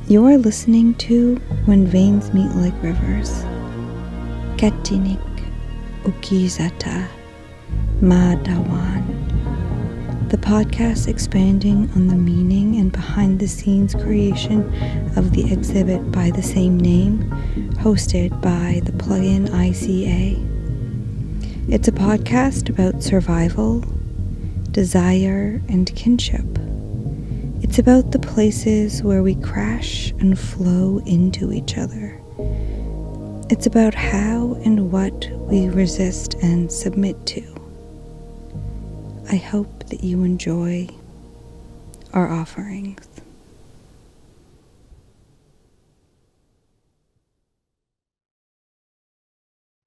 You are listening to When Veins Meet Like Rivers. Katinniq, okizata, maadawaan. The podcast expanding on the meaning and behind-the-scenes creation of the exhibit by the same name, hosted by the Plug In ICA. It's a podcast about survival, desire, and kinship. It's about the places where we crash and flow into each other. It's about how and what we resist and submit to. I hope that you enjoy our offerings.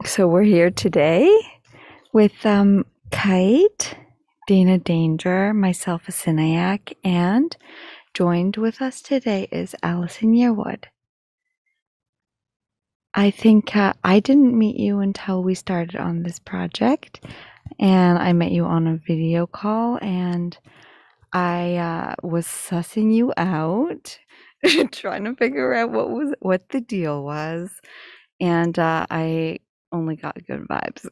So we're here today with Kite, Dana Danger, myself, a katinniq, and joined with us today is Allison Yearwood. I think I didn't meet you until we started on this project, and I met you on a video call, and I was sussing you out, trying to figure out what the deal was, and I only got good vibes.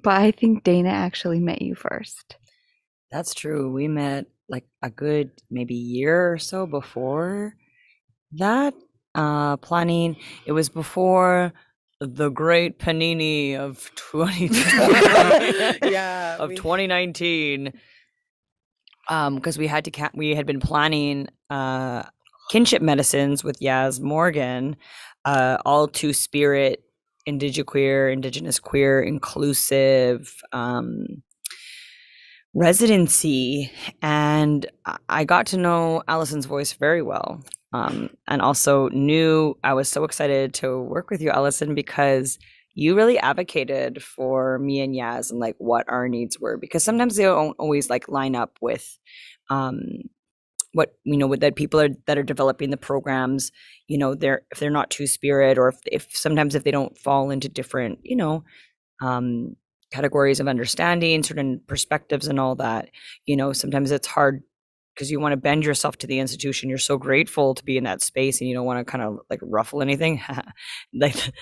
But I think Dana actually met you first. That's true. We met like a good maybe year or so before that. Planning. It was before the great panini of 2019. Because we had been planning kinship medicines with Yaz Morgan, all two-spirit, indigenous queer, inclusive residency, and I got to know Allison's voice very well, and also knew I was so excited to work with you, Allison, because you really advocated for me and Yaz and like what our needs were, because sometimes they don't always like line up with what that people that are developing the programs, if they're not two-spirit, or if sometimes if they don't fall into different categories of understanding, certain perspectives and all that, sometimes it's hard because you want to bend yourself to the institution. You're so grateful to be in that space, and you don't want to kind of like ruffle anything. Like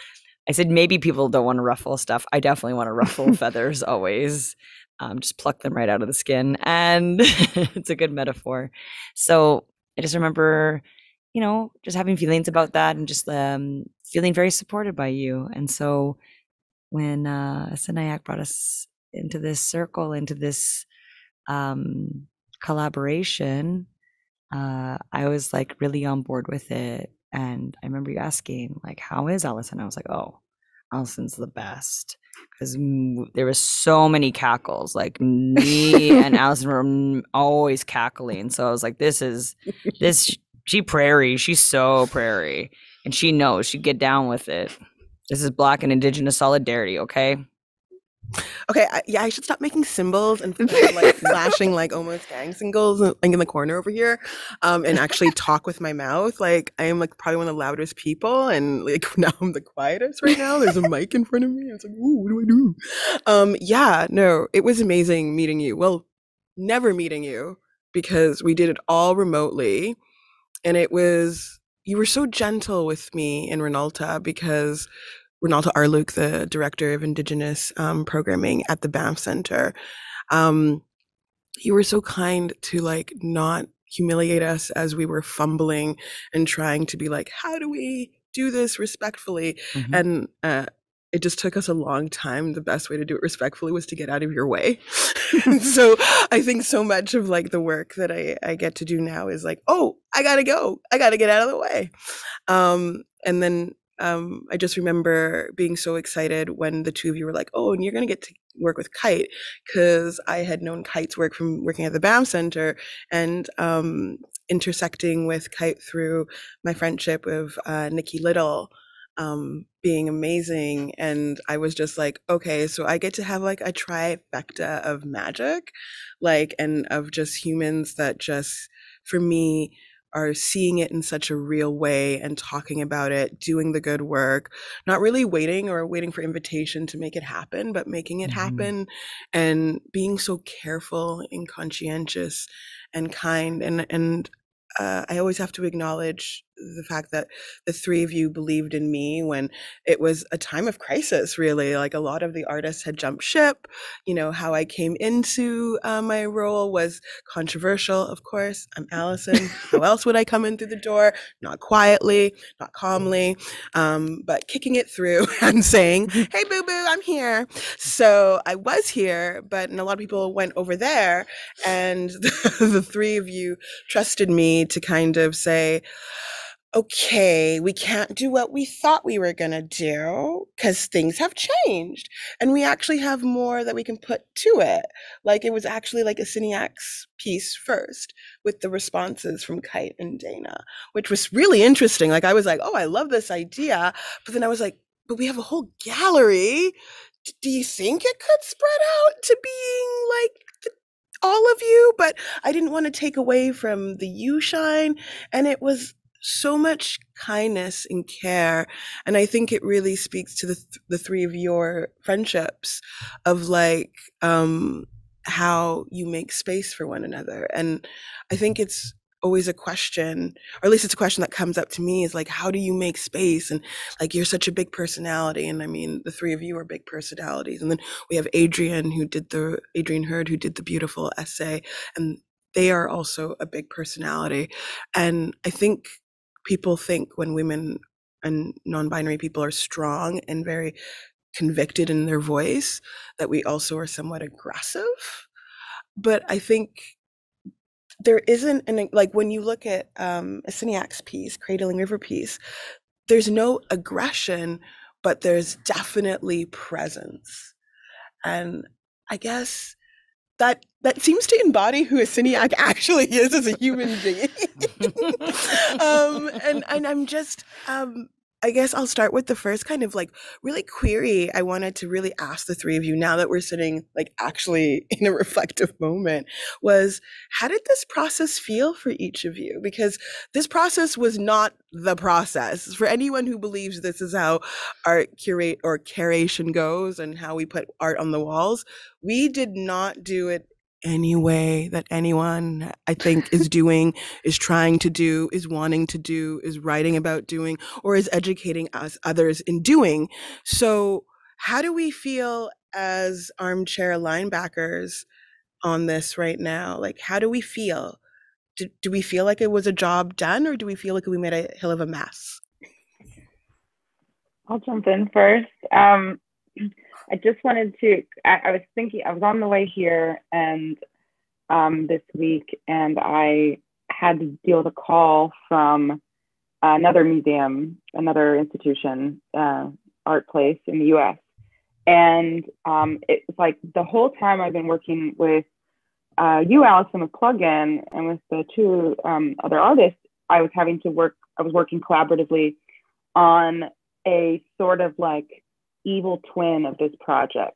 I said, maybe people don't want to ruffle stuff. I definitely want to ruffle feathers always. Just pluck them right out of the skin, and it's a good metaphor. So I just remember, just having feelings about that, and just feeling very supported by you. And so when katinniq brought us into this circle, into this collaboration, I was like really on board with it. And I remember you asking, like, how is Allison? I was like, oh, Allison's the best. Because there was so many cackles. Like me and Allison were always cackling. So I was like, she prairie. She's so prairie. And she knows, she'd get down with it. This is Black and Indigenous solidarity, okay? Okay, I should stop making symbols and like flashing like almost gang symbols like in the corner over here, and actually talk with my mouth. Like I am like probably one of the loudest people, and like now I'm the quietest right now. There's a mic in front of me. It's like, ooh, what do I do? No, it was amazing meeting you. Well, never meeting you because we did it all remotely, and you were so gentle with me and Renalta, because Renalta Arluk, the director of Indigenous programming at the Banff Center, you were so kind to like not humiliate us as we were fumbling and trying to be like, how do we do this respectfully? Mm-hmm. And it just took us a long time. The best way to do it respectfully was to get out of your way. So I think so much of like the work that I get to do now is like, oh, I gotta go. I gotta get out of the way. And then I just remember being so excited when the two of you were like, oh, and you're going to get to work with Kite, because I had known Kite's work from working at the Banff Center, and intersecting with Kite through my friendship with Nikki Little, being amazing. And I was just like, okay, so I get to have like a trifecta of magic, like, and of just humans that just, for me, are seeing it in such a real way and talking about it, doing the good work, not really waiting for invitation to make it happen, but making it happen, and being so careful and conscientious and kind. And I always have to acknowledge the fact that the three of you believed in me when it was a time of crisis, really. Like a lot of the artists had jumped ship. You know, how I came into my role was controversial, of course. I'm Allison. How else would I come in through the door? Not quietly, not calmly, but kicking it through and saying, hey, boo boo, I'm here. So I was here, but a lot of people went over there, and the three of you trusted me to kind of say, okay, we can't do what we thought we were going to do because things have changed and we actually have more that we can put to it. Like it was actually like a Cineax piece first with the responses from Kite and Dana, which was really interesting. Like I was like, oh, I love this idea. But then I was like, but we have a whole gallery. Do you think it could spread out to being like all of you? But I didn't want to take away from the you shine. And it was so much kindness and care. And I think it really speaks to the three of your friendships of like, how you make space for one another. And I think it's always a question, or at least it's a question that comes up to me, is like, how do you make space? And like, you're such a big personality. And I mean, the three of you are big personalities. And then we have Adrian Hurd, who did the beautiful essay, and they are also a big personality. And I think people think when women and non-binary people are strong and very convicted in their voice, that we also are somewhat aggressive. But I think there isn't, like when you look at a Cineax piece, Cradling River piece, there's no aggression, but there's definitely presence. And I guess that seems to embody who a Cineac actually is as a human being. And I'm just, I guess I'll start with the first kind of like really query I wanted to really ask the three of you now that we're sitting like actually in a reflective moment, was how did this process feel for each of you? Because this process was not the process. For anyone who believes this is how art curation goes and how we put art on the walls, we did not do it any way that anyone I think is doing, is trying to do, is wanting to do, is writing about doing, or is educating us others in doing. So how do we feel as armchair linebackers on this right now? Like, how do we feel? Do we feel like it was a job done, or do we feel like we made a hill of a mess? I'll jump in first. I just wanted to, I was thinking, I was on the way here and this week, and I had to deal with a call from another museum, another institution, art place in the US. And it was like the whole time I've been working with you, Allison, with Plug In, and with the two other artists, I was working collaboratively on a sort of like evil twin of this project,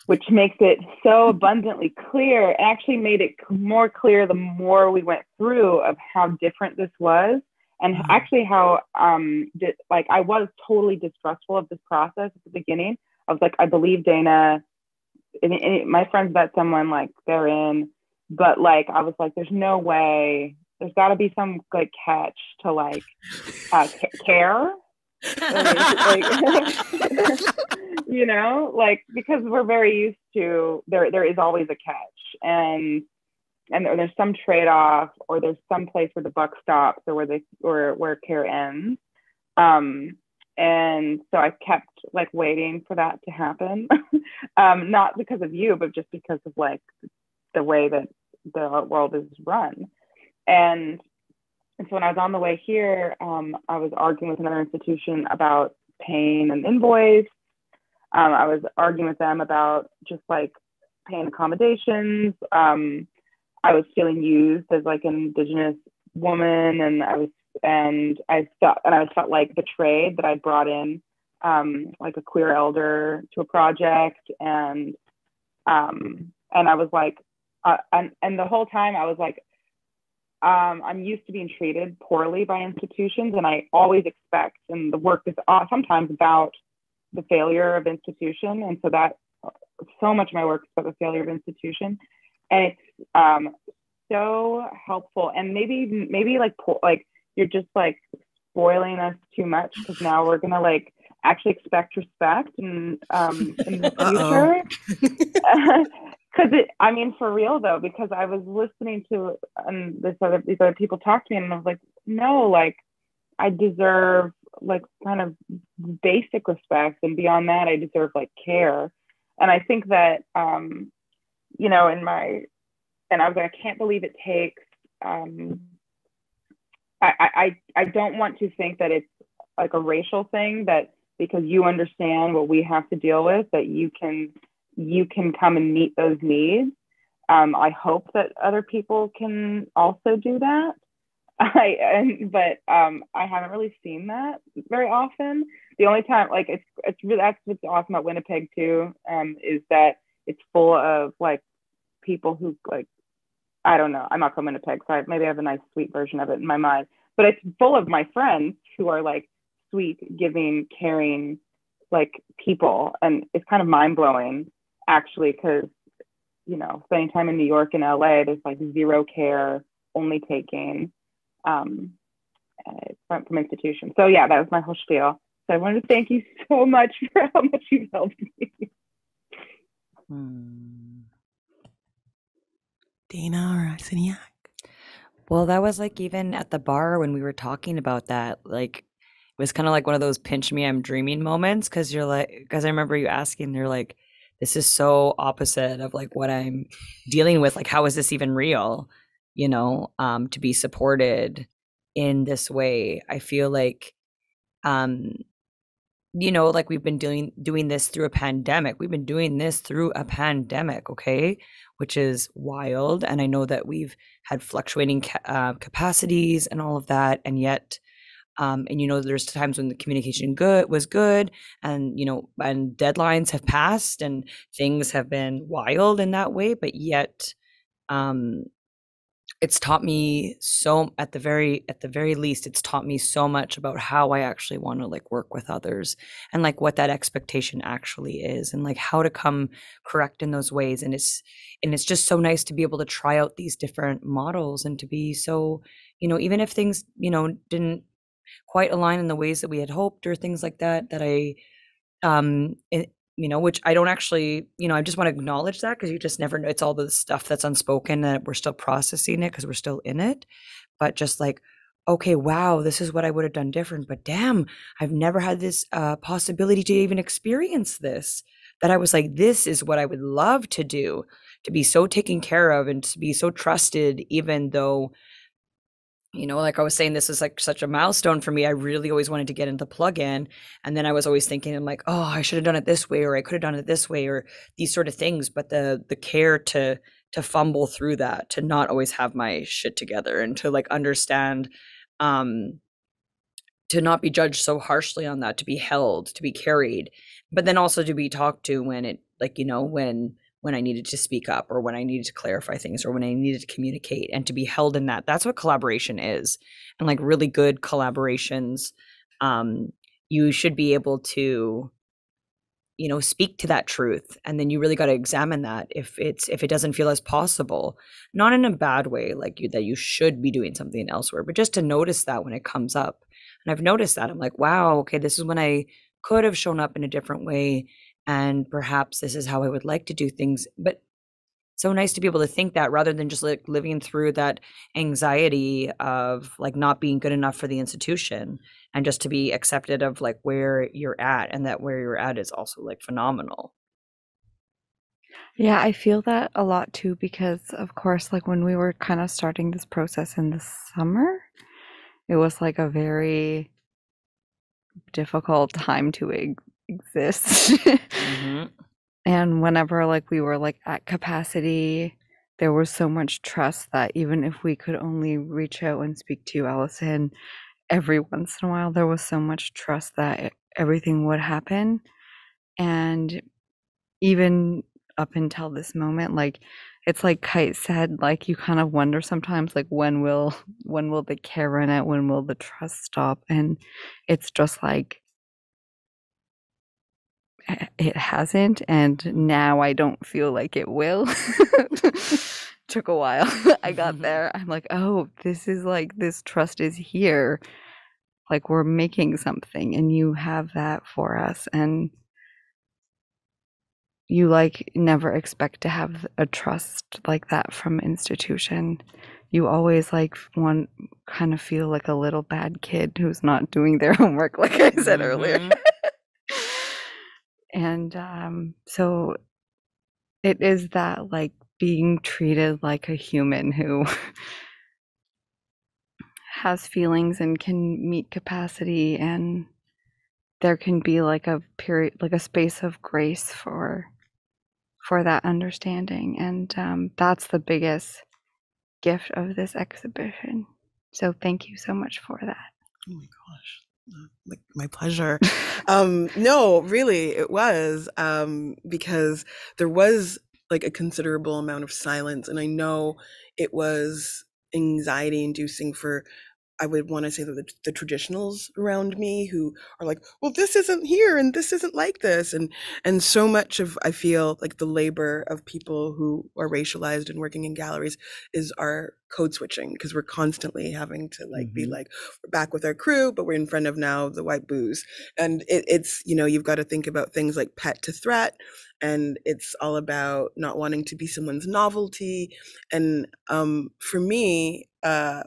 which makes it so abundantly clear. It actually made it more clear the more we went through of how different this was, and actually how I was totally distrustful of this process at the beginning. I was like, I believe Dana. My friends met someone like they're in, but like I was like, there's no way. There's got to be some like catch to like care. Like, you know, like, because we're very used to there is always a catch, and there's some trade-off, or there's some place where the buck stops, or where care ends. And so I kept like waiting for that to happen, not because of you, but just because of like the way that the art world is run. And so when I was on the way here, I was arguing with another institution about paying an invoice. I was arguing with them about just like paying accommodations. I was feeling used as like an Indigenous woman, and I felt like betrayed that I brought in like a queer elder to a project, and I was like, and the whole time I was like, I'm used to being treated poorly by institutions, and I always expect, and the work is sometimes about the failure of institution, and so much of my work is about the failure of institution, and it's so helpful. And maybe like you're just like spoiling us too much, because now we're gonna like actually expect respect and in the future. Because I mean, for real though, because I was listening to these other people talk to me, and I was like, no, like I deserve like kind of basic respect, and beyond that, I deserve like care. And I think that you know, I was like, I can't believe it takes. I don't want to think that it's like a racial thing, that because you understand what we have to deal with, that you can come and meet those needs. I hope that other people can also do that. But I haven't really seen that very often. The only time, like, it's really, that's what's awesome about Winnipeg too, is that it's full of like people who, like, I don't know, I'm not from Winnipeg, so maybe I have a nice sweet version of it in my mind, but it's full of my friends who are like sweet, giving, caring, like people. And it's kind of mind blowing actually, because, you know, spending time in New York and LA, there's like zero care, only taking from institutions. So yeah, that was my whole spiel. So I wanted to thank you so much for how much you've helped me. Dana or Katinniq? Well, that was like even at the bar when we were talking about that, like it was kind of like one of those pinch me, I'm dreaming moments, because you're like, because I remember you asking, you're like, this is so opposite of like what I'm dealing with. Like, how is this even real? You know, to be supported in this way. I feel like, you know, like we've been doing this through a pandemic. We've been doing this through a pandemic, okay, which is wild. And I know that we've had fluctuating capacities and all of that, and yet, and you know, there's times when the communication was good, and you know, and deadlines have passed, and things have been wild in that way, but yet, it's taught me so, at the very least, it's taught me so much about how I actually want to like work with others, and like what that expectation actually is, and like how to come correct in those ways. And it's just so nice to be able to try out these different models, and to be so, you know, even if things, you know, didn't quite align in the ways that we had hoped, or things like that, that I you know, which I don't actually, you know, I just want to acknowledge that, because you just never know. It's all the stuff that's unspoken that we're still processing it because we're still in it. But just like, okay, wow, this is what I would have done different. But damn, I've never had this possibility to even experience this. That I was like, this is what I would love to do, to be so taken care of and to be so trusted, even though, you know, like I was saying, this is like such a milestone for me. I really always wanted to get into Plug In. And then I was always thinking, I'm like, oh, I should have done it this way, or I could have done it this way, or these sort of things. But the care to fumble through that, to not always have my shit together, and to like understand, to not be judged so harshly on that, to be held, to be carried, but then also to be talked to when it, like, you know, when I needed to speak up, or when I needed to clarify things, or when I needed to communicate, and to be held in that. That's what collaboration is. And like really good collaborations, you should be able to, you know, speak to that truth. And then you really got to examine that if it doesn't feel as possible, not in a bad way, like that you should be doing something elsewhere, but just to notice that when it comes up. And I've noticed that. I'm like, wow, okay, this is when I could have shown up in a different way, and perhaps this is how I would like to do things. But so nice to be able to think that, rather than just like living through that anxiety of like not being good enough for the institution, and just to be accepted of like where you're at, and that where you're at is also like phenomenal. Yeah, I feel that a lot too, because of course, like when we were kind of starting this process in the summer, it was like a very difficult time to exist. And whenever like we were like at capacity, there was so much trust that even if we could only reach out and speak to Allison every once in a while, there was so much trust that everything would happen. And even up until this moment, like it's like Kite said, like you kind of wonder sometimes, like when will the care run out, when will the trust stop? And it's just like it hasn't, and now I don't feel like it will. took a while. I got there. I'm like, oh, this is like, this trust is here. Like, we're making something, and you have that for us. And you like never expect to have a trust like that from institution. You always like one kind of feel like a little bad kid who's not doing their homework, like I said earlier. And so it is that, like, being treated like a human who has feelings and can meet capacity, and there can be like a period, like a space of grace for that understanding. And that's the biggest gift of this exhibition. So thank you so much for that. Oh my gosh. Like, my pleasure. No, really, it was, because there was like a considerable amount of silence, and I know it was anxiety inducing for, I would want to say that the traditionals around me who are like, well, this isn't here and this isn't like this. And so much of, I feel like, the labor of people who are racialized and working in galleries is our code switching, because we're constantly having to like be like, we're back with our crew, but we're in front of now the white booze. And it's, you know, you've got to think about things like pet to threat. And it's all about not wanting to be someone's novelty. And for me,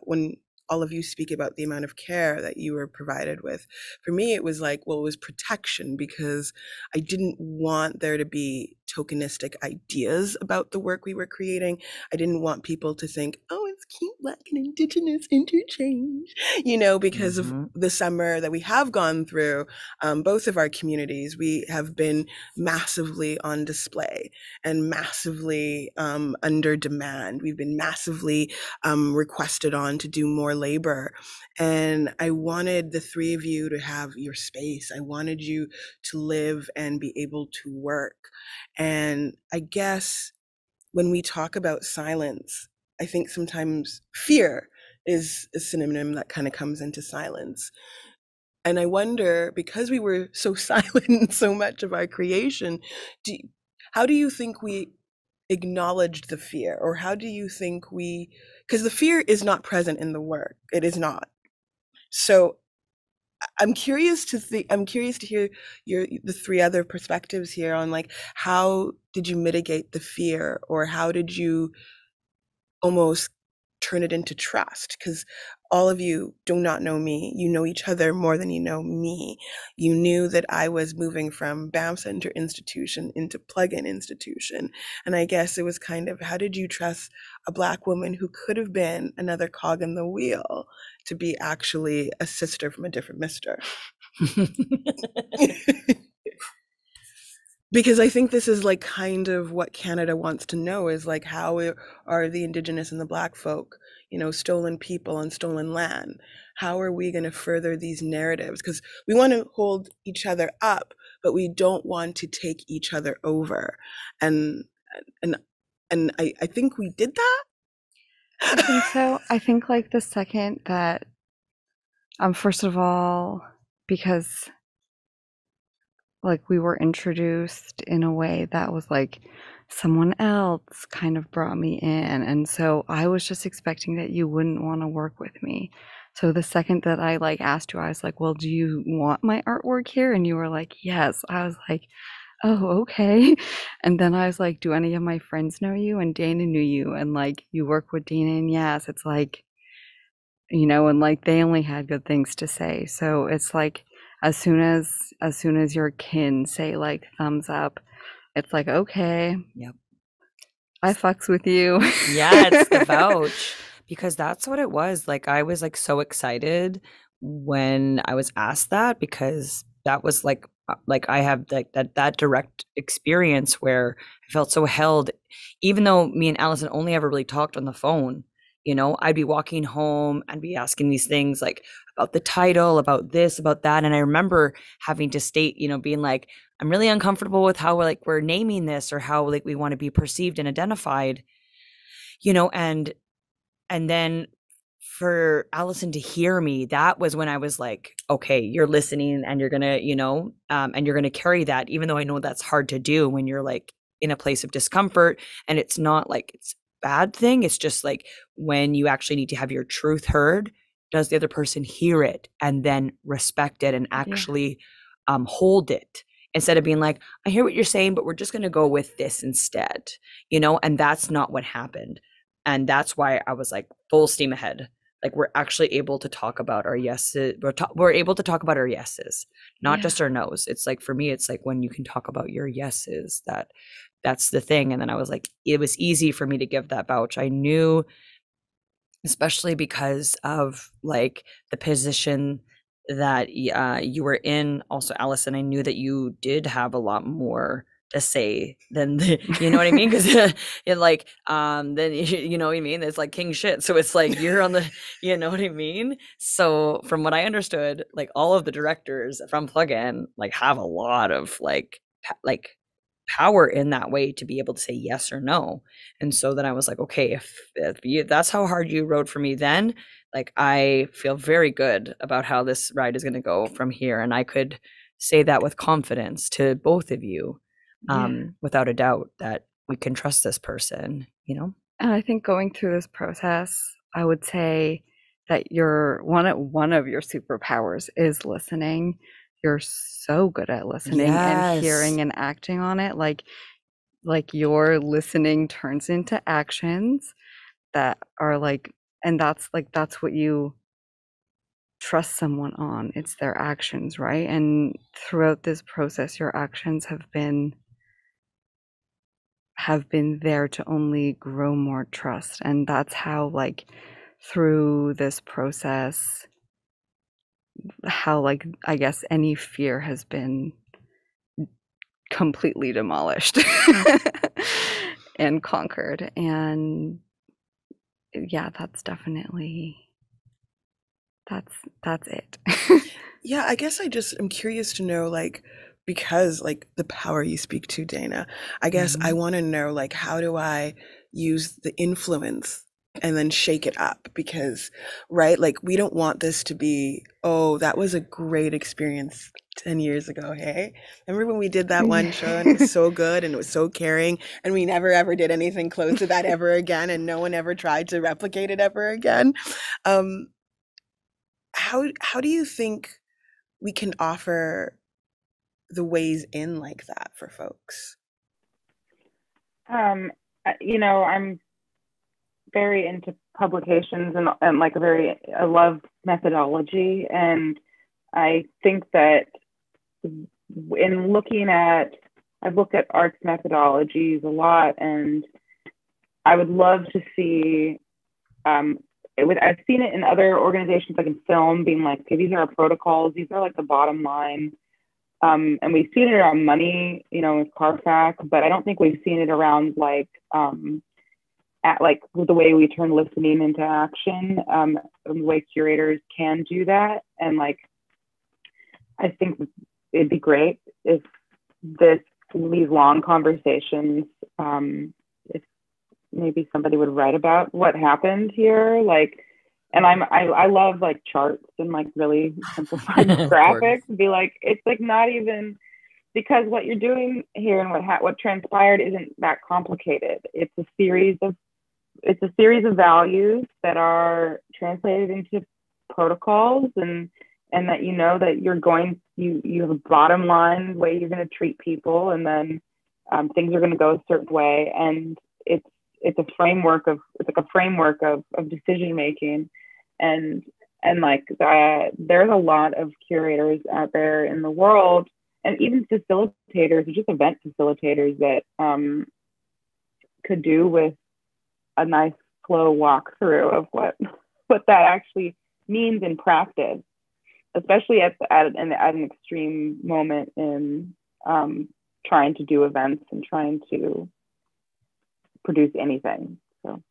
when all of you speak about the amount of care that you were provided with, for me, it was like, well, it was protection, because I didn't want there to be tokenistic ideas about the work we were creating. I didn't want people to think, oh, it's cute Black and Indigenous interchange, you know, because of the summer that we have gone through, both of our communities, we have been massively on display and massively under demand. We've been massively requested on to do more labor. And I wanted the three of you to have your space. I wanted you to live and be able to work. And I guess when we talk about silence, I think sometimes fear is a synonym that kind of comes into silence. And I wonder, because we were so silent in so much of our creation, how do you think we acknowledged the fear? Or how do you think we, because the fear is not present in the work, it is not. So I'm curious to hear the three other perspectives here on, like, how did you mitigate the fear, or how did you almost turn it into trust? Because all of you do not know me. You know each other more than you know me. You knew that I was moving from BAM Center institution into Plug In institution. And I guess it was kind of, how did you trust a Black woman who could have been another cog in the wheel to be actually a sister from a different mister? Because I think this is like kind of what Canada wants to know, is like, how are the Indigenous and the Black folk, you know, stolen people on stolen land? How are we going to further these narratives? Because we want to hold each other up, but we don't want to take each other over. And I think we did that. I think so. I think, like, the second that, first of all, because, like, we were introduced in a way that was like someone else kind of brought me in, and so I was just expecting that you wouldn't want to work with me. So the second that I like asked you, I was like, well, do you want my artwork here? And you were like, yes. I was like, oh, okay. And then I was like, do any of my friends know you? And Dana knew you, and like, you work with Dana, and yes, it's like, you know, and like, they only had good things to say. So it's like, as soon as your kin say like thumbs up, it's like, okay, Yep, I fucks with you. yeah, it's the vouch, because that's what it was. Like, I was like so excited when I was asked that, because that was like I have like that direct experience where I felt so held, even though me and Allison only ever really talked on the phone. You know, I'd be walking home and be asking these things like about the title, about this, about that. And I remember having to state, you know, being like, I'm really uncomfortable with how we're naming this, or how like we want to be perceived and identified, you know, and then for Allison to hear me, that was when I was like, okay, you're listening, and you're gonna, you know, and you're gonna carry that, even though I know that's hard to do when you're like in a place of discomfort, and it's not like it's bad thing. It's just like when you actually need to have your truth heard, does the other person hear it and then respect it and actually hold it, instead of being like, I hear what you're saying, but we're just going to go with this instead, and that's not what happened. And that's why I was like full steam ahead. Like, we're actually able to talk about our yeses. We're able to talk about our yeses, not just our nos. It's like, for me, it's like when you can talk about your yeses, that's the thing. And then I was like, it was easy for me to give that vouch. I knew, especially because of like the position that you were in. Also, Allison, I knew that you did have a lot more to say than you know what I mean? Because it like then you know what I mean? It's like king shit. So it's like you're on the you know what I mean? So from what I understood, like all of the directors from Plug In like have a lot of like power in that way to be able to say yes or no. And so then I was like, okay, if that's how hard you rode for me, then like I feel very good about how this ride is going to go from here. And I could say that with confidence to both of you, without a doubt, that we can trust this person, And I think going through this process, I would say that one of your superpowers is listening. You're so good at listening and hearing and acting on it. Like your listening turns into actions that are like, and that's what you trust someone on. It's their actions, right? And throughout this process, your actions have been there to only grow more trust. And that's how, like, through this process, how, like, I guess any fear has been completely demolished and conquered. And yeah, that's definitely that's it. Yeah, I guess I'm curious to know, like, because like the power you speak to, Dana, I guess I want to know, like, how do I use the influence and then shake it up? Because, right, like, we don't want this to be, oh, that was a great experience 10 years ago. Hey, remember when we did that one show and it was so good and it was so caring, and we never ever did anything close to that ever again, and no one ever tried to replicate it ever again. How do you think we can offer the ways in like that for folks? I'm very into publications and like I love methodology, and I think that in I've looked at arts methodologies a lot, and I would love to see I've seen it in other organizations, like in film, being like, okay, these are our protocols, these are like the bottom line. And we've seen it around money, with CARFAC, but I don't think we've seen it around like the way we turn listening into action, the way curators can do that. And like, I think it'd be great if these long conversations, if maybe somebody would write about what happened here, like. And I love like charts and like really simplified graphics. Be like, it's like not even, because what you're doing here and what transpired isn't that complicated. It's a series of values that are translated into protocols, and that that you have a bottom line way you're going to treat people, and then things are going to go a certain way, and it's a framework of decision making. And like there's a lot of curators out there in the world, and even facilitators, or just event facilitators, that could do with a nice slow walkthrough of what that actually means in practice, especially at an extreme moment in trying to do events and trying to produce anything. So.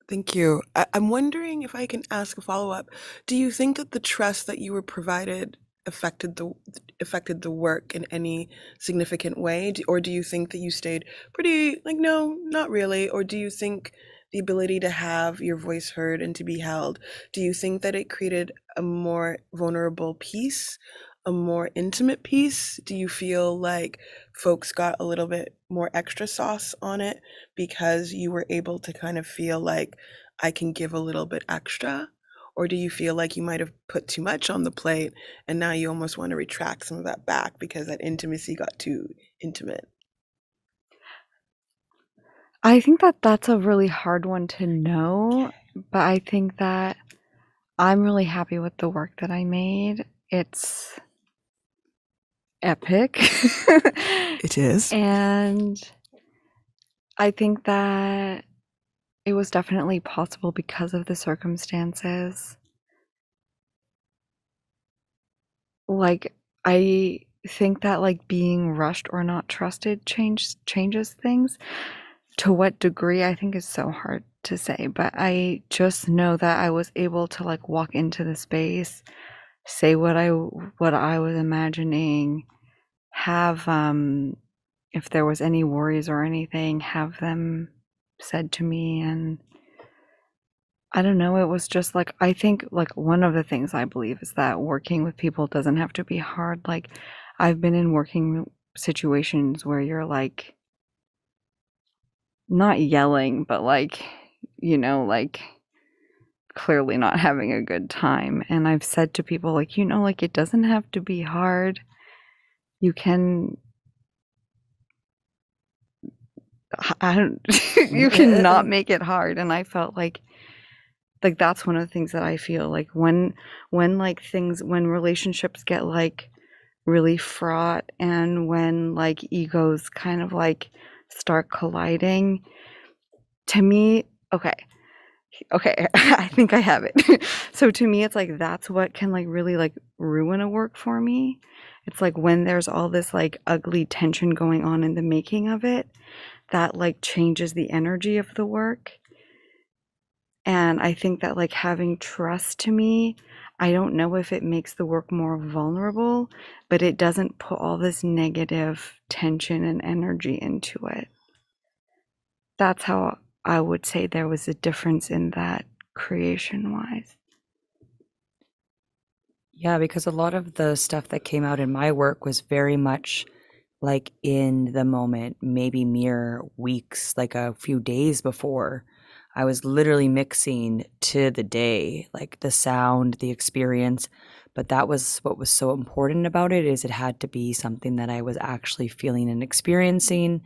Thank you. I'm wondering if I can ask a follow-up. Do you think that the trust that you were provided affected the work in any significant way? Or do you think that you stayed pretty, like, no, not really? Or do you think the ability to have your voice heard and to be held, do you think that it created a more vulnerable piece a more intimate piece? Do you feel like folks got a little bit more extra sauce on it because you were able to kind of feel like I can give a little bit extra? Or do you feel like you might have put too much on the plate and now you almost want to retract some of that back because that intimacy got too intimate? I think that that's a really hard one to know, but I think that I'm really happy with the work that I made. It's epic. It is. And I think that it was definitely possible because of the circumstances. Like, I think that like being rushed or not trusted changes things. To what degree, I think is so hard to say, but I just know that I was able to like walk into the space, say what I was imagining, have if there was any worries or anything, have them said to me. And I don't know, it was just like, I think like one of the things I believe is that working with people doesn't have to be hard. Like, I've been in working situations where you're like not yelling, but like, you know, like clearly not having a good time. And I've said to people like, you know, like it doesn't have to be hard. You can you cannot make it hard. And I felt like that's one of the things that I feel like when like things, when relationships get like really fraught and when like egos kind of like start colliding, to me, okay, I think I have it. So to me, it's like that's what can like really like ruin a work for me. It's like when there's all this like ugly tension going on in the making of it, that like changes the energy of the work. And I think that like having trust, to me, I don't know if it makes the work more vulnerable, but it doesn't put all this negative tension and energy into it. That's how I would say there was a difference in that creation wise. Yeah, because a lot of the stuff that came out in my work was very much like in the moment, maybe mere weeks, like a few days before. I was literally mixing to the day, like the sound, the experience. But that was what was so important about it, is it had to be something that I was actually feeling and experiencing,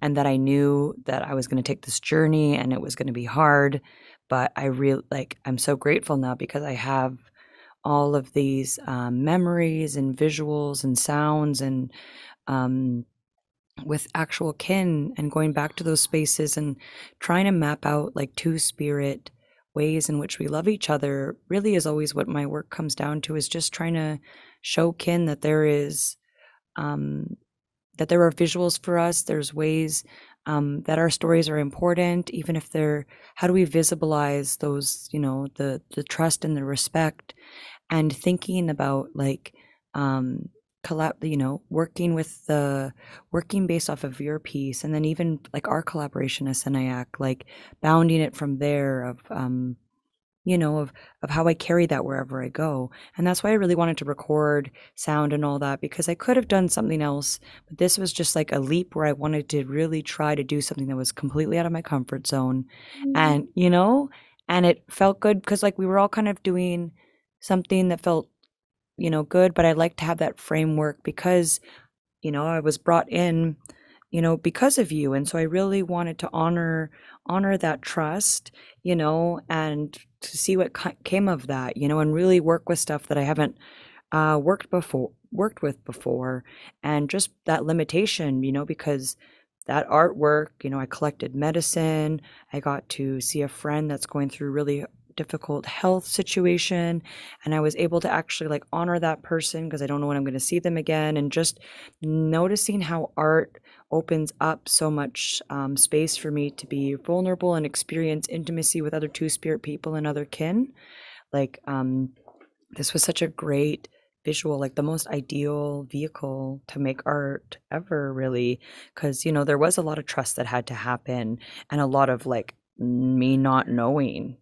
and that I knew that I was going to take this journey and it was going to be hard. But I'm so grateful now because I have all of these memories and visuals and sounds and with actual kin, and going back to those spaces and trying to map out like two-spirit ways in which we love each other really is always what my work comes down to, is just trying to show kin that there is that there are visuals for us, there's ways that our stories are important, even if they're, how do we visibilize those, you know, the trust and the respect, and thinking about like working based off of your piece, and then even like our collaboration as Sinayak, like bounding it from there of of how I carry that wherever I go. And that's why I really wanted to record sound and all that, because I could have done something else, but this was just like a leap where I wanted to really try to do something that was completely out of my comfort zone. And and it felt good because like we were all kind of doing something that felt good, but I like to have that framework because I was brought in because of you, and so I really wanted to honor that trust, and to see what came of that, and really work with stuff that I haven't worked with before, and just that limitation, because that artwork, I collected medicine. I got to see a friend that's going through really difficult health situation, and I was able to actually like honor that person because I don't know when I'm going to see them again, and just noticing how art opens up so much space for me to be vulnerable and experience intimacy with other two-spirit people and other kin. Like this was such a great visual, like the most ideal vehicle to make art ever, really, because there was a lot of trust that had to happen, and a lot of like me not knowing,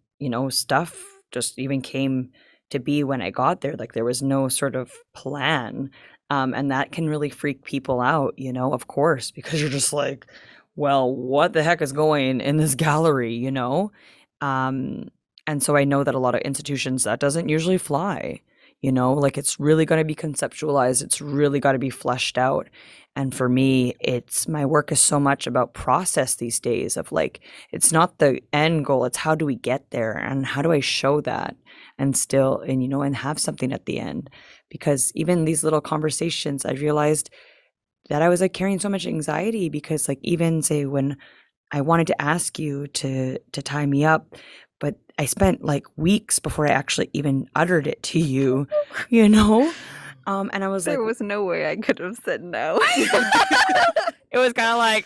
stuff just even came to be when I got there. Like there was no sort of plan. And that can really freak people out, you know, of course, because you're just like, well, what the heck is going in this gallery, you know? And so I know that a lot of institutions that doesn't usually fly, you know, like it's really going to be conceptualized. It's really got to be fleshed out. And for me, it's my work is so much about process these days of like, it's not the end goal. It's how do we get there and how do I show that and still, and, you know, and have something at the end. Because even these little conversations, I realized that I was like carrying so much anxiety because like even say when I wanted to ask you to tie me up, but I spent like weeks before I actually even uttered it to you, you know? And I was There like, was no way I could have said no. it was kind of like,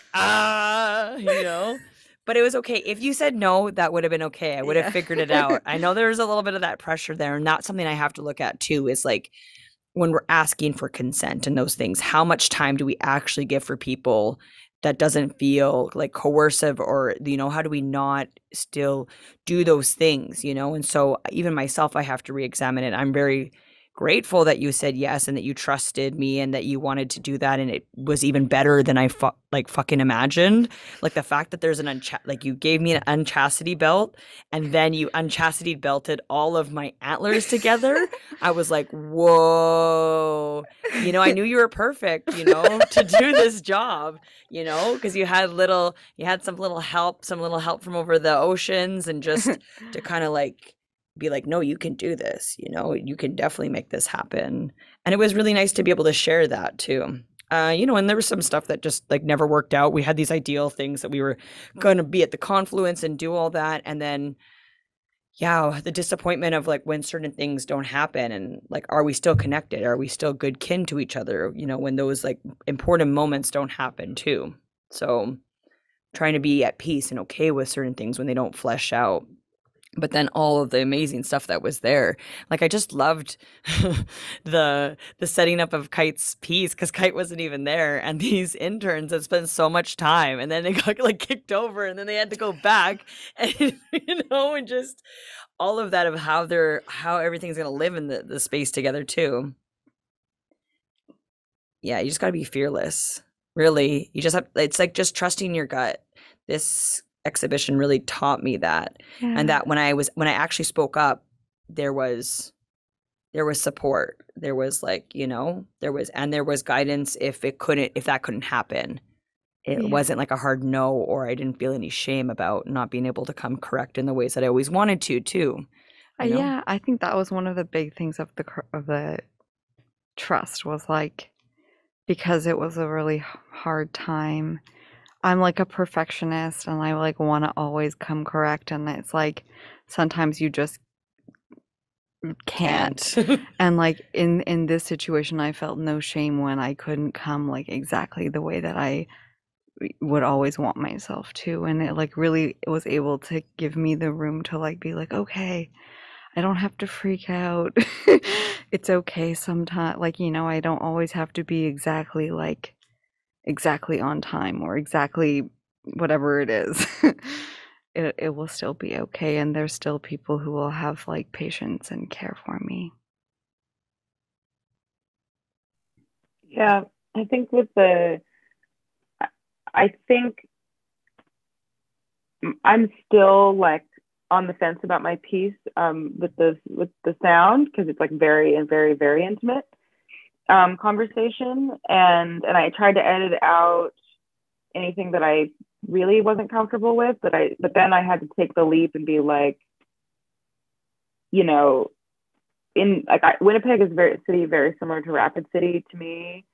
you know? But it was okay. If you said no, that would have been okay. I would have figured it out. I know there's a little bit of that pressure there. And that's something I have to look at too, is like when we're asking for consent and those things, how much time do we actually give for people that doesn't feel like coercive, or, you know, how do we not still do those things, you know? And so even myself, I have to re-examine it. I'm very grateful that you said yes and that you trusted me and that you wanted to do that, and it was even better than I fucking imagined. Like the fact that there's like you gave me an unchastity belt and then you unchastity belted all of my antlers together. I was like, whoa, you know, I knew you were perfect, you know, to do this job, you know, because you had some little help from over the oceans, and just to kind of like be like, no, you can do this, you know, you can definitely make this happen. And it was really nice to be able to share that too. You know, and there was some stuff that just like never worked out. We had these ideal things that we were going to be at the confluence and do all that. And then, yeah, the disappointment of like when certain things don't happen, and like, are we still connected? Are we still good kin to each other? You know, when those like important moments don't happen too. So trying to be at peace and okay with certain things when they don't flesh out. But then all of the amazing stuff that was there, like I just loved the setting up of Kite's piece, because Kite wasn't even there, and these interns had spent so much time, and then they got like kicked over, and then they had to go back, and you know, and just all of that of how everything's gonna live in the space together too. Yeah, you just gotta be fearless. Really, you just have. It's like just trusting your gut. This exhibition really taught me that. Yeah. And that when I actually spoke up, there was support. There was like, you know, there was guidance if that couldn't happen. It wasn't like a hard no, or I didn't feel any shame about not being able to come correct in the ways that I always wanted to too. You know? Yeah, I think that was one of the big things of the trust, was like, because it was a really hard time. I'm like a perfectionist, and I like want to always come correct, and it's like sometimes you just can't. And like in this situation, I felt no shame when I couldn't come like exactly the way that I would always want myself to, and it like really was able to give me the room to like be like, okay, I don't have to freak out. It's okay sometimes, like, you know, I don't always have to be exactly on time or exactly whatever it is. It will still be okay, and there's still people who will have like patience and care for me. Yeah, I think I think I'm still like on the fence about my piece with the sound, because it's like very, very, very intimate conversation, and I tried to edit out anything that I really wasn't comfortable with, but then I had to take the leap and be like, you know, Winnipeg is very similar to Rapid City to me,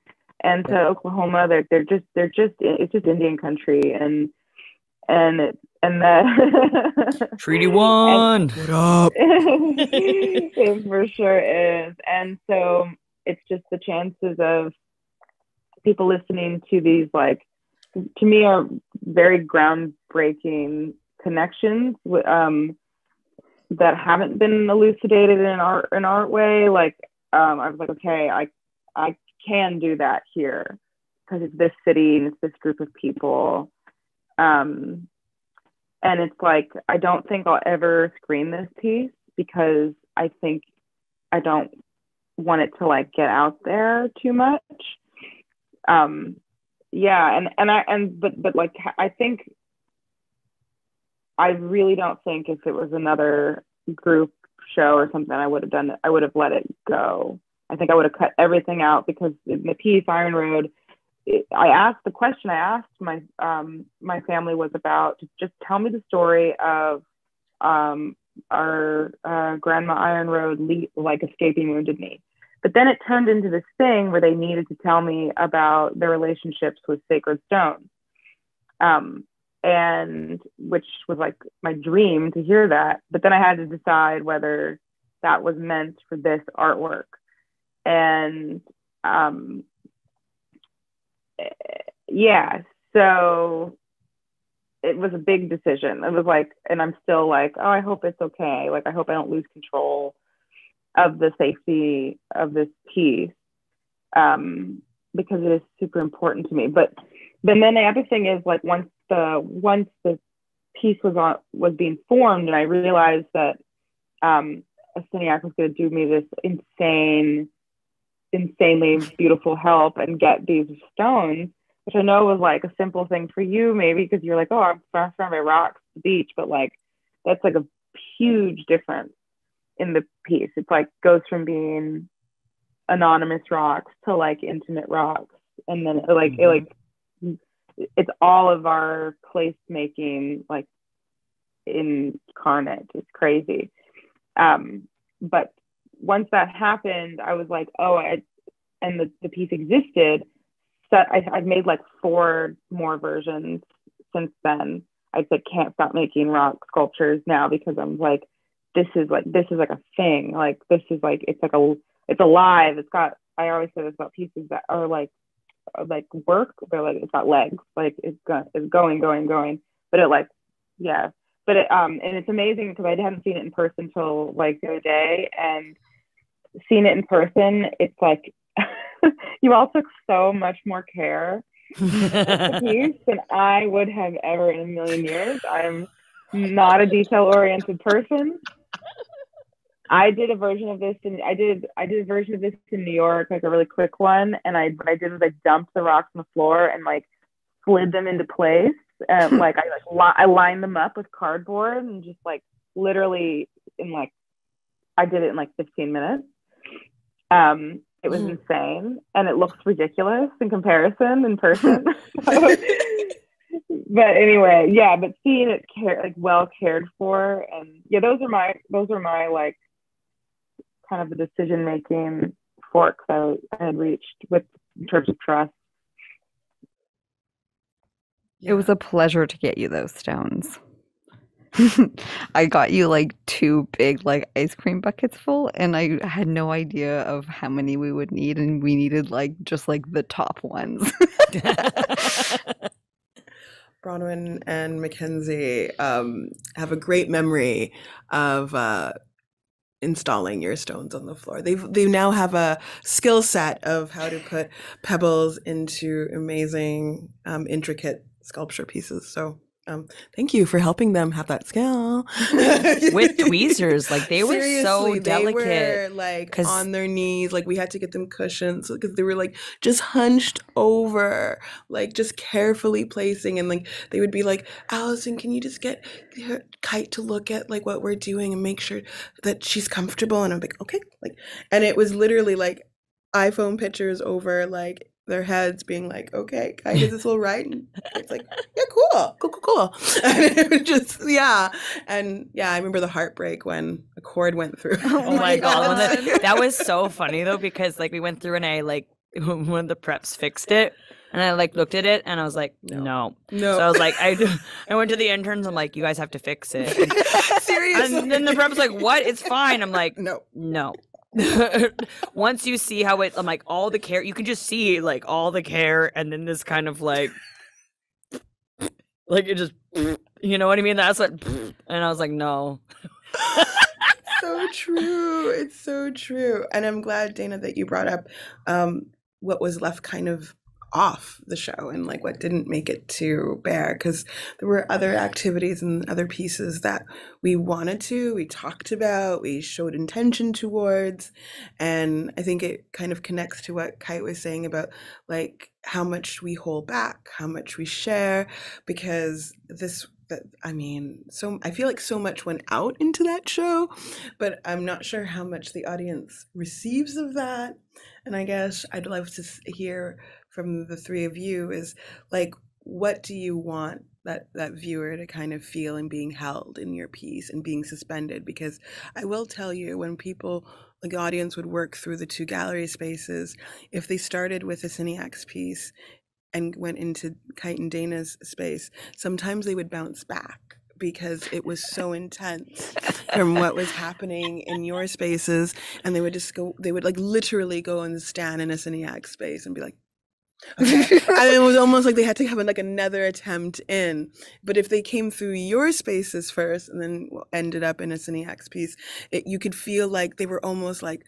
and to Oklahoma. It's just Indian country, and the Treaty 1. What up? It for sure is. And so it's just the chances of people listening to these, like, to me, are very groundbreaking connections that haven't been elucidated in an art way. Like, I was like, okay, I can do that here because it's this city and it's this group of people. And it's like, I don't think I'll ever screen this piece, because I think I don't want it to like get out there too much. Yeah, but like I think I really don't think if it was another group show or something, I would have done it. I would have let it go. I think I would have cut everything out, because in the piece Iron Road, the question I asked my my family was about, just tell me the story of our grandma Iron Road like escaping Wounded Knee. But then it turned into this thing where they needed to tell me about their relationships with sacred stones, and which was like my dream to hear that. But then I had to decide whether that was meant for this artwork. And yeah, so it was a big decision. It was like, and I'm still like, oh, I hope it's okay. Like, I hope I don't lose control of the safety of this piece, because it is super important to me. But then the other thing is, like, once the piece was being formed, and I realized that Katinniq was going to do me this insanely beautiful help and get these stones, which I know was like a simple thing for you, maybe because you're like, oh, I'm surrounded by rocks, the beach, but like that's like a huge difference in the piece. It's like goes from being anonymous rocks to like intimate rocks, and then it's all of our placemaking like incarnate. It's crazy. But once that happened, I was like, oh, and the piece existed. So I've made like 4 more versions since then. I said, can't stop making rock sculptures now, because I'm like, this is like a thing. Like, this is like, it's alive. It's got, I always say this about pieces that are like work. They're like, it's got legs. Like it's going. But it like, yeah. But it, and it's amazing because I hadn't seen it in person till like the other day, and seeing it in person, it's like, you all took so much more care with the piece than I would have ever in a million years. I'm not a detail-oriented person. I did a version of this, and I did a version of this in New York, like a really quick one. And what I did was I dumped the rocks on the floor and like slid them into place. Like I lined them up with cardboard, and just like literally I did it in like 15 minutes. It was insane, and it looks ridiculous in comparison in person. But anyway, yeah. But seeing it well cared for, and yeah, those are my like kind of the decision making forks I had reached in terms of trust. It was a pleasure to get you those stones. I got you like 2 big like ice cream buckets full, and I had no idea of how many we would need, and we needed like just like the top ones. Bronwyn and Mackenzie have a great memory of installing your stones on the floor. They now have a skill set of how to put pebbles into amazing, intricate sculpture pieces. So thank you for helping them have that skill. With tweezers, like they were so delicate. They were like on their knees, like we had to get them cushions because they were like just hunched over, like just carefully placing, and like they would be like, Allison, can you just get Kite to look at like what we're doing and make sure that she's comfortable? And I'm like, okay, like, and it was literally like iPhone pictures over like their heads being like, okay, Kite, is this all right? And it's like, yeah, cool. And it was just, yeah. And yeah, I remember the heartbreak when a cord went through. Oh my God. That was so funny though, because like we went through and I like, one of the preps fixed it. And I like looked at it and I was like, no. So I was like, I went to the interns. I'm like, you guys have to fix it. Seriously. And then the prep's like, what? It's fine. I'm like, no. Once you see how I'm like all the care, you can just see like all the care, and then this kind of like it just, you know what I mean? That's what, and I was like, no. So true. It's so true. And I'm glad, Dana, that you brought up what was left kind of off the show and like what didn't make it to bear, because there were other activities and other pieces that we talked about, we showed intention towards. And I think it kind of connects to what Kite was saying about like how much we hold back, how much we share, because so I feel like so much went out into that show, but I'm not sure how much the audience receives of that. And I guess I'd love to hear from the three of you is like, what do you want that viewer to kind of feel in being held in your piece and being suspended? Because I will tell you, when people, like the audience would work through the two gallery spaces, if they started with a Cineax piece and went into Kite and Dana's space, sometimes they would bounce back because it was so intense from what was happening in your spaces. And they would like literally go and stand in a Cineax space and be like, okay. And it was almost like they had to have like another attempt in. But if they came through your spaces first and then ended up in a Cineax piece, you could feel like they were almost like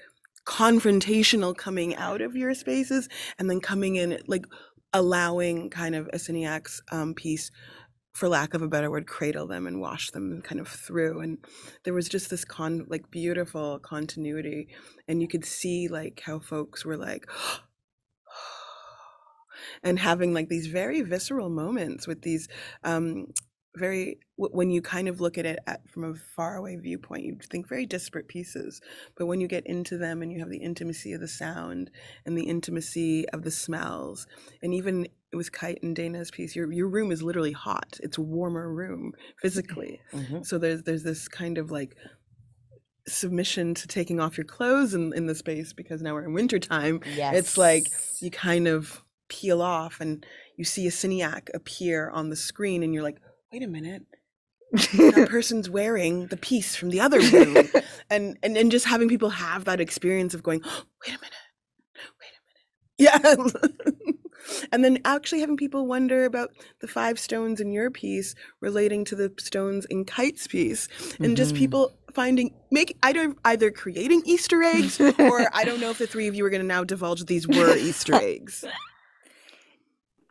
confrontational coming out of your spaces and then coming in, like allowing kind of a Cineax piece, for lack of a better word, cradle them and wash them kind of through. And there was just this beautiful continuity, and you could see like how folks were like and having like these very visceral moments with these when you kind of look at it from a faraway viewpoint, you think very disparate pieces, but when you get into them and you have the intimacy of the sound and the intimacy of the smells, and even with Kite and Dana's piece, your room is literally hot. It's a warmer room physically. Mm-hmm. So there's this kind of like submission to taking off your clothes in the space, because now we're in wintertime. Yes. It's like you kind of peel off and you see a Cineac appear on the screen and you're like, wait a minute, that person's wearing the piece from the other room. and just having people have that experience of going, oh, wait a minute. Yeah. And then actually having people wonder about the 5 stones in your piece relating to the stones in Kite's piece, and just people either creating Easter eggs, or I don't know if the three of you are going to now divulge these were Easter eggs.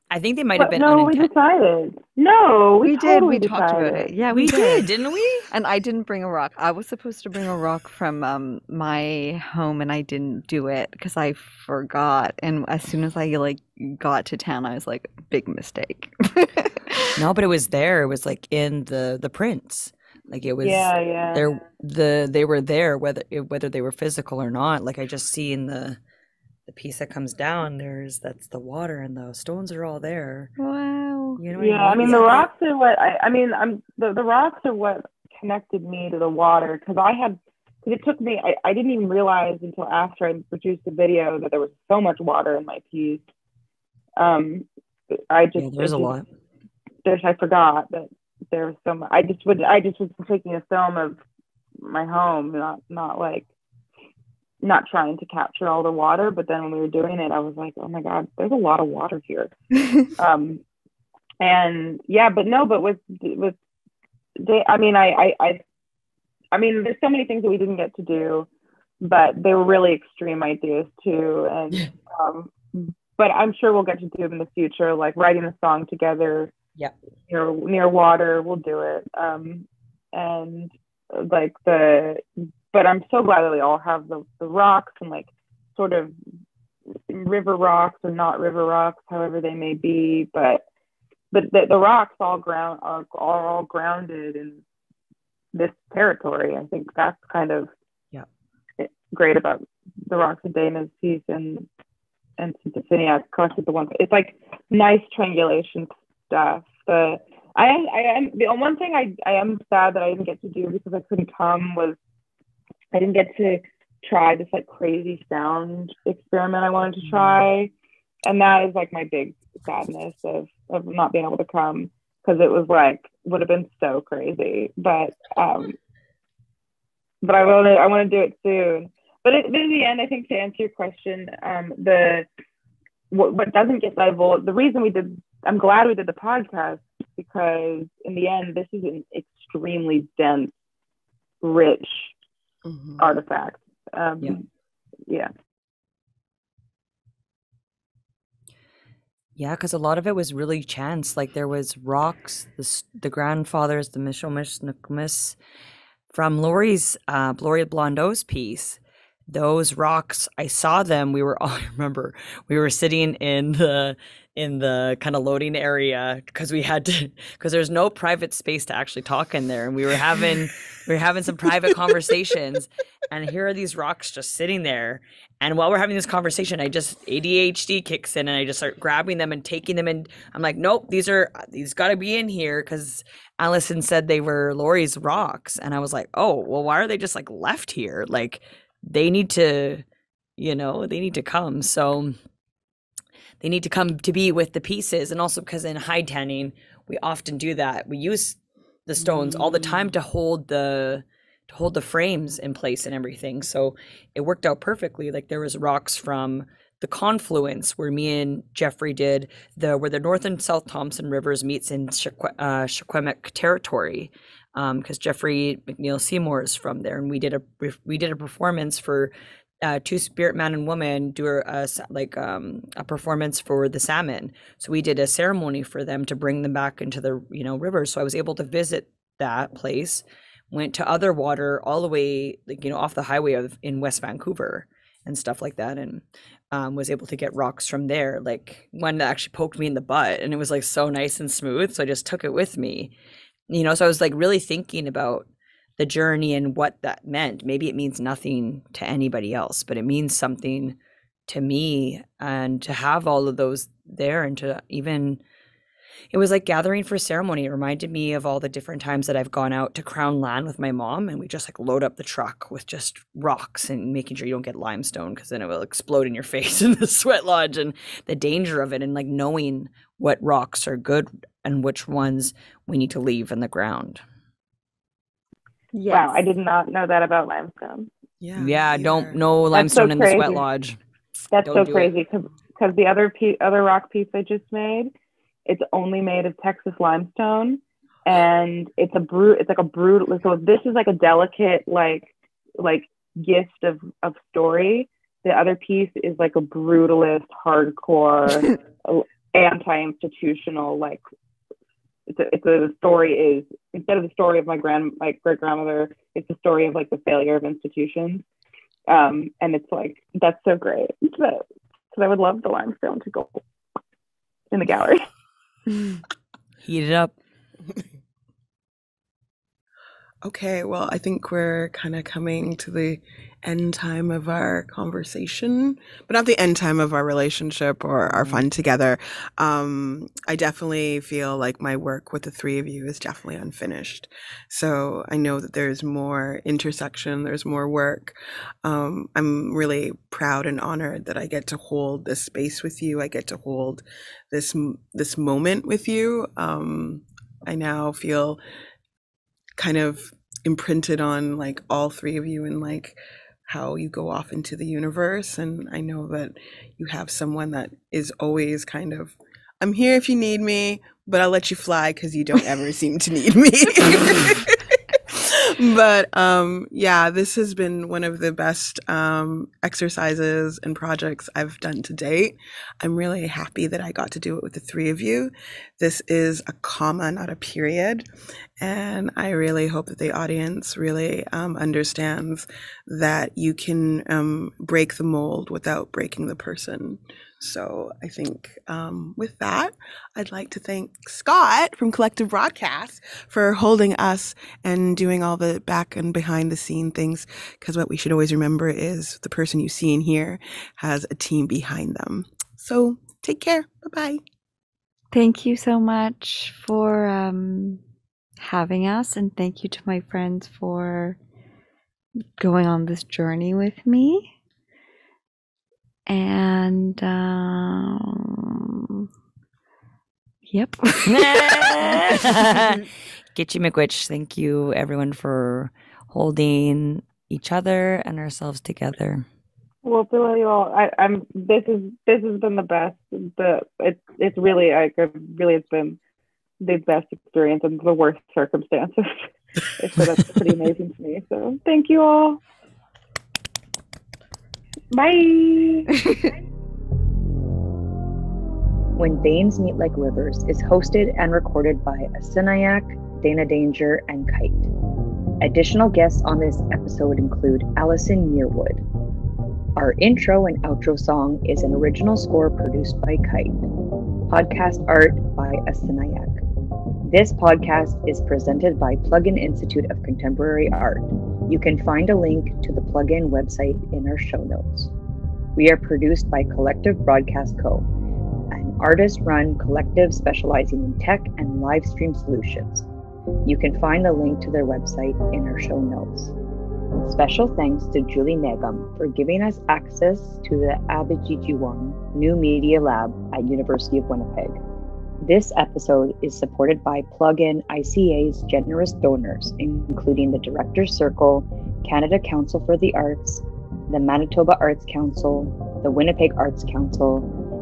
I think they might have been we decided. No, we did. We talked about it. Yeah, we did, didn't we? And I didn't bring a rock. I was supposed to bring a rock from my home, and I didn't do it because I forgot. And as soon as I got to town, I was like, big mistake. No, but it was there. It was like in the prints. Like it was. Yeah. They were there whether they were physical or not. Like I just see in the piece that comes down, that's the water, and the stones are all there. Wow. You know what I mean? The rocks are what the rocks are what connected me to the water, because it took me, I didn't even realize until after I produced the video that there was so much water in my piece. There's a lot. I forgot that there was so much. I just was taking a film of my home, not trying to capture all the water, but then when we were doing it, I was like, oh my God, there's a lot of water here. And yeah, but with there's so many things that we didn't get to do, but they were really extreme ideas too. And but I'm sure we'll get to do them in the future, like writing a song together. Yeah, near water, we'll do it. And like but I'm so glad that we all have the rocks and like sort of river rocks or not river rocks, however they may be. But the rocks are all grounded in this territory. I think that's kind of great about the rocks of Dana's piece and Cineac collected the one. It's like nice triangulation stuff. The one thing I am sad that I didn't get to do because I couldn't come was I didn't get to try this like crazy sound experiment I wanted to try, and that is like my big sadness of not being able to come, because it was like would have been so crazy. But I want to do it soon. But in the end, I think to answer your question, what doesn't get divulged, the reason I'm glad we did the podcast, because in the end, this is an extremely dense, rich artifact. Yeah. Yeah, because a lot of it was really chance. Like there was rocks, the grandfathers, the Mishomish from Lori's Gloria Blondeau's piece. Those rocks, I saw them. We were all, I remember we were sitting in the kind of loading area because because there's no private space to actually talk in there, and we were having some private conversations, and here are these rocks just sitting there. And while we're having this conversation, I just ADHD kicks in, and I just start grabbing them and taking them, and I'm like, nope, these got to be in here because Allison said they were Lori's rocks, and I was like, oh, well, why are they just like left here? Like they need to, they need to come. So they need to come to be with the pieces. And also because in hide tanning, we often do that. We use the stones all the time to hold the frames in place and everything. So it worked out perfectly. Like there was rocks from the confluence where me and Jeffrey did where the North and South Thompson rivers meets in Secwepemc territory. Because Jeffrey McNeil Seymour is from there, and we did a performance for two spirit man and woman do a performance for the salmon. So we did a ceremony for them to bring them back into the rivers. So I was able to visit that place, went to other water all the way off the highway in West Vancouver and stuff like that, and was able to get rocks from there. Like one that actually poked me in the butt, and it was like so nice and smooth. So I just took it with me. So I was like really thinking about the journey and what that meant. Maybe it means nothing to anybody else, but it means something to me, and to have all of those there, and to even, it was like gathering for ceremony. It reminded me of all the different times that I've gone out to Crown Land with my mom, and we just like load up the truck with just rocks and making sure you don't get limestone because then it will explode in your face in the sweat lodge, and the danger of it, and like knowing what rocks are good and which ones we need to leave in the ground. Yes. Wow, I did not know that about limestone. Yeah, don't know limestone in the sweat lodge. That's so crazy because the other rock piece I just made, it's only made of Texas limestone, and it's like a brutal. So this is like a delicate like gift of story. The other piece is like a brutalist, hardcore, anti-institutional like. The story is, instead of the story of my great grandmother, it's the story of like the failure of institutions, and it's like that's so great because I would love the limestone to go in the gallery. Heat it up. Okay, well, I think we're kind of coming to the end time of our conversation, but not the end time of our relationship or our fun together. I definitely feel like my work with the three of you is definitely unfinished. So I know that there's more intersection, there's more work. I'm really proud and honored that I get to hold this space with you. I get to hold this moment with you. I now feel kind of imprinted on like all three of you and like how you go off into the universe. And I know that you have someone that is always kind of, I'm here if you need me, but I'll let you fly because you don't ever seem to need me. But yeah, this has been one of the best exercises and projects I've done to date. I'm really happy that I got to do it with the three of you. This is a comma, not a period. And I really hope that the audience really understands that you can break the mold without breaking the person. So I think with that, I'd like to thank Scott from Collective Broadcast for holding us and doing all the back and behind the scene things, because what we should always remember is the person you see and hear has a team behind them. So take care. Bye-bye. Thank you so much for having us, and thank you to my friends for going on this journey with me. And yep. Gitchy McWitch, thank you everyone for holding each other and ourselves together. Well, to love you all, this has been the best. It's really it's been the best experience in the worst circumstances. So that's pretty amazing to me. So thank you all. Bye. When Veins Meet Like Rivers is hosted and recorded by Katinniq, Dana Danger, and Kite. Additional guests on this episode include Allison Yearwood. Our intro and outro song is an original score produced by Kite. Podcast art by Katinniq. This podcast is presented by Plug In Institute of Contemporary Art. You can find a link to the Plug In website in our show notes. We are produced by Collective Broadcast Co., an artist-run collective specializing in tech and live stream solutions. You can find the link to their website in our show notes. Special thanks to Julie Negum for giving us access to the Abijijiwan New Media Lab at University of Winnipeg. This episode is supported by Plug In ICA's generous donors, including the Directors Circle, Canada Council for the Arts, the Manitoba Arts Council, the Winnipeg Arts Council,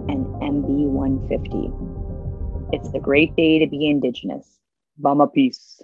and MB 150. It's a great day to be Indigenous. Bama peace.